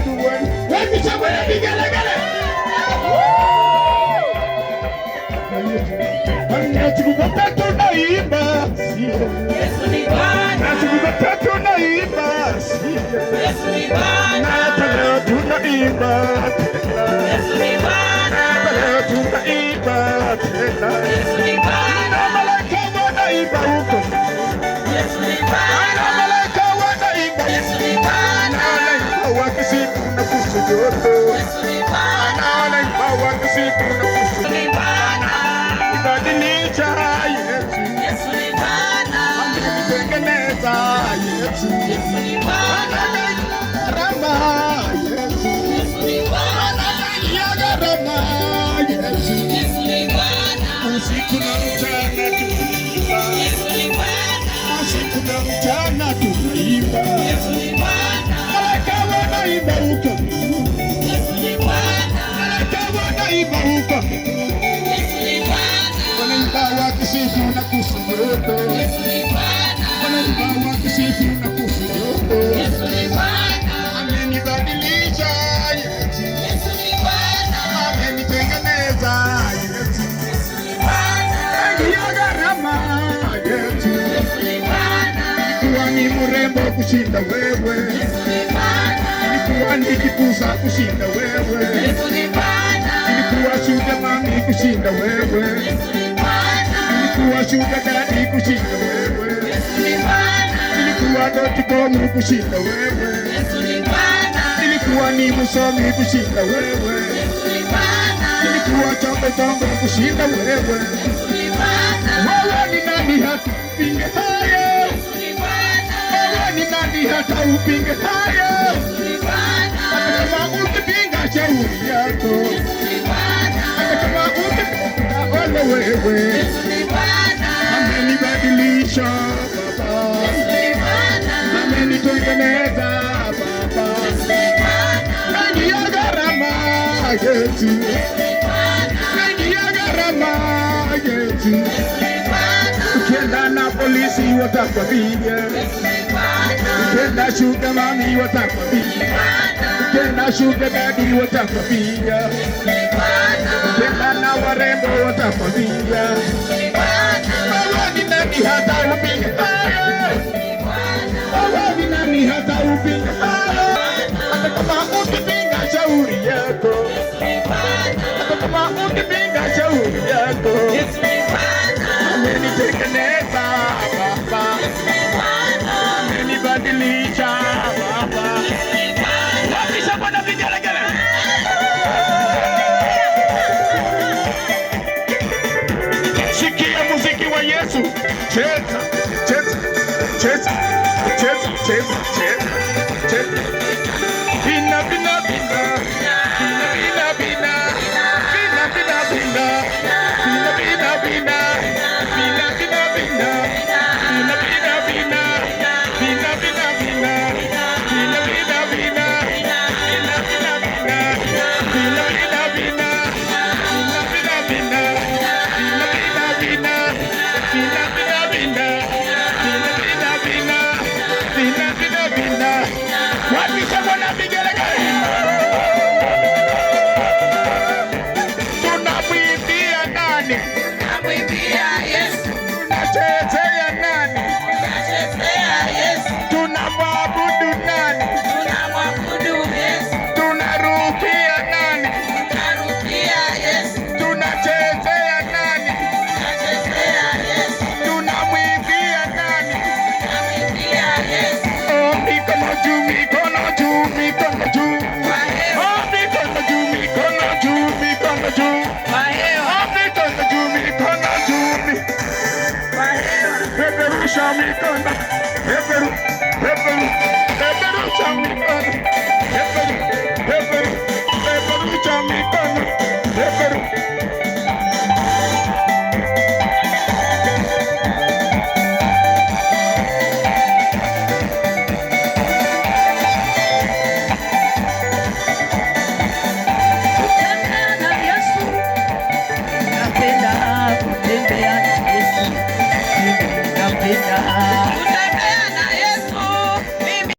duwan. Wapi shangwe na vigelegele. Tukupata tunaimba. Yesu ni Bwana. Tukupata tunaimba. Yesu ni Bwana. Leo tunaimba. Yesu ni Bwana. Leo tunaimba. Yesu ni Bwana. Malaika wanaimba huko. Yesu ni Bwana. Malaika wanaimba. Yesu ni Bwana. Wanaimba wakisifu na kusujudu. Yesu ni Bwana. Wanaimba wakisifu na kusujudu. Yesu ni Bwana. Ibadilisha Yesu. Yesu ni Bwana. Tengeneza Yesu. Yesu ni Bwana. Rama Yesu. Yesu ni Bwana. Rama Yesu. Yesu ni Bwana. Usiku na mchana tunaimba. Yesu ni Bwana. Usiku na mchana tunaimba. Yesu ni Bwana. Malaika wanaimba huko. Yesu ni Bwana. Malaika wanaimba huko. Yesu ni Bwana. Wanaimba wakisifu na kusujudu. Yesu ni Bwana. Wanaimba wakisifu na kusujudu. Yesu ni Bwana. Amenibadilisha Yesu. Yesu ni Bwana. Amenitengeneza Yesu. Yesu ni Bwana. Ndio gharama Yesu. Yesu ni Bwana. Nilikuwa ni mrembo kushinda wewe. Yesu ni Bwana. Nilikuwa nikikuza kushinda wewe. Yesu ni Bwana. Nilikuwa shuga mami kushinda wewe. Yesu ni Bwana. Nilikuwa shuga dadi kushinda wewe. Yesu ni Bwana. Nilikuwa doti bomu kushinda wewe. Yesu ni Bwana. Nilikuwa ni msomi kushinda wewe. Yesu ni Bwana. Nilikuwa chombo kushinda wewe. Yesu ni Bwana. Wewe ni nani hata upinge hayo? Yesu ni Bwana. Wewe ni nani hata upinge hayo? Yesu ni Bwana. Hata kama ukipinga shauri yako. Yesu ni Bwana. Hata kama ukipinga ole wewe. Yesu ni Bwana. Amenibadilisha Baba. Yesu ni Bwana. Amenitengeneza Baba. Yesu ni Bwana. Ndani ya gharama Yesu. Yesu ni Bwana. Ndani ya gharama Yesu. Yesu ni Bwana. Ukienda na polisi watakwambia. Yesu ni Bwana. Ukienda shuga mami watakwambia. Ukienda shuga dadi watakwambia. Yesu ni Bwana. Ukienda na warembo watakwambia. Yesu ni Bwana. Wewe ni nani hata upinge hayo? Yesu ni Bwana. Wewe ni nani hata upinge hayo? Hata kama ukipinga shauri yako. Yesu ni Bwana. Hata kama ukipinga shauri yako. Yesu ni Bwana. Amenitengeneza Baba. Yesu ni Bwana. Amenibadilisha Baba. Yesu ni Bwana. Wapisha Bwana vigelegele. Sikia muziki wa Yesu. Cheza, cheza, cheza, cheza, cheza, cheza, cheza. Bina, bina, bina. Bina, bina, bina. Bina, bina, bina. Bina, bina, bina. Bina, bina, bina. Bina, bina, bina. Bina, bina, bina. Bina, bina, bina. Bina, bina, bina. Bina, bina, bina. Bina, bina, bina. Bina, bina, bina. Bina, bina, bina. Bina, bina, bina. Bina, bina, bina. Wapisha Bwana vigelegele. Tunamwimbia nani? Tunamwimbia Yesu. Tunachezea nani? Tunachezea Yesu. Tunamwabudu nani? Tunamwabudu Yesu. Tunarukia nani? Tunarudia Yesu. Tunachezea nani? Tunachezea Yesu. Tunamwimbia nani? Tunamwimbia Yesu. Oh, mikono juu, mikono juu, mikono juu. Kwa hewa. Oh, mikono juu, mikono juu, mikono juu. Kwa hewa. Oh, mikono juu, mikono juu. Kwa hewa. Peperusha mikono.